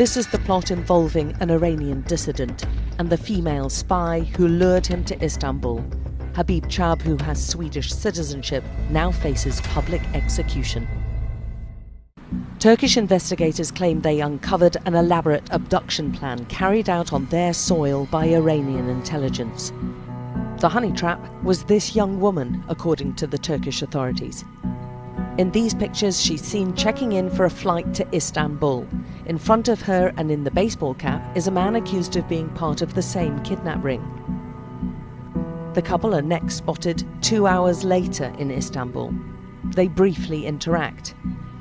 This is the plot involving an Iranian dissident and the female spy who lured him to Istanbul. Habib Chab, who has Swedish citizenship, now faces public execution. Turkish investigators claim they uncovered an elaborate abduction plan carried out on their soil by Iranian intelligence. The honey trap was this young woman, according to the Turkish authorities. In these pictures, she's seen checking in for a flight to Istanbul. In front of her and in the baseball cap is a man accused of being part of the same kidnap ring. The couple are next spotted 2 hours later in Istanbul. They briefly interact.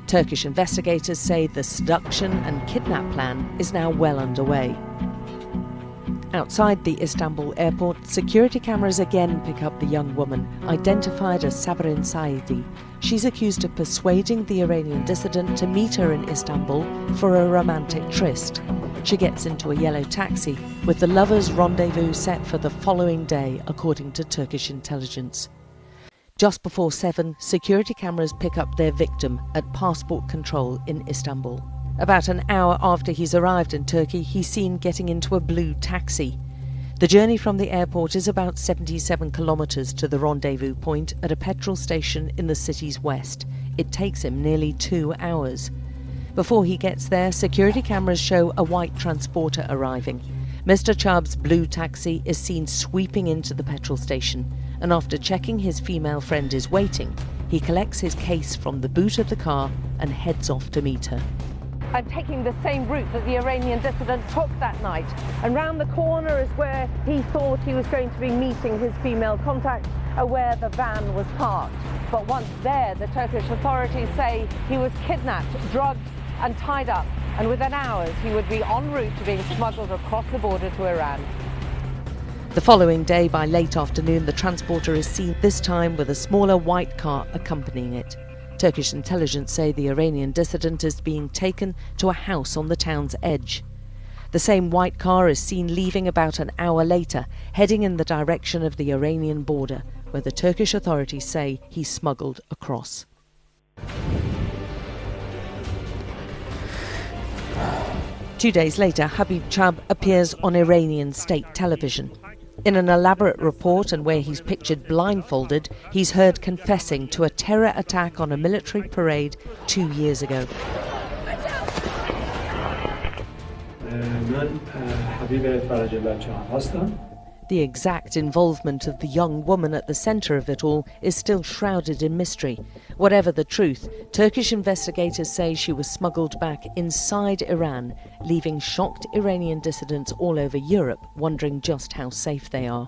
Turkish investigators say the seduction and kidnap plan is now well underway. Outside the Istanbul airport, security cameras again pick up the young woman, identified as Sabrin Saidi. She's accused of persuading the Iranian dissident to meet her in Istanbul for a romantic tryst. She gets into a yellow taxi, with the lovers' rendezvous set for the following day, according to Turkish intelligence. Just before 7, security cameras pick up their victim at passport control in Istanbul. About an hour after he's arrived in Turkey, he's seen getting into a blue taxi. The journey from the airport is about 77 kilometres to the rendezvous point at a petrol station in the city's west. It takes him nearly 2 hours. Before he gets there, security cameras show a white transporter arriving. Mr. Chab's blue taxi is seen sweeping into the petrol station, and after checking his female friend is waiting, he collects his case from the boot of the car and heads off to meet her. I'm taking the same route that the Iranian dissident took that night, and round the corner is where he thought he was going to be meeting his female contact, where the van was parked. But once there, the Turkish authorities say he was kidnapped, drugged and tied up, and within hours he would be en route to being smuggled across the border to Iran. The following day, by late afternoon, the transporter is seen, this time with a smaller white car accompanying it. Turkish intelligence say the Iranian dissident is being taken to a house on the town's edge. The same white car is seen leaving about an hour later, heading in the direction of the Iranian border, where the Turkish authorities say he's smuggled across. Two days later, Habib Chab appears on Iranian state television. In an elaborate report, and where he's pictured blindfolded, he's heard confessing to a terror attack on a military parade 2 years ago. The exact involvement of the young woman at the centre of it all is still shrouded in mystery. Whatever the truth, Turkish investigators say she was smuggled back inside Iran, leaving shocked Iranian dissidents all over Europe wondering just how safe they are.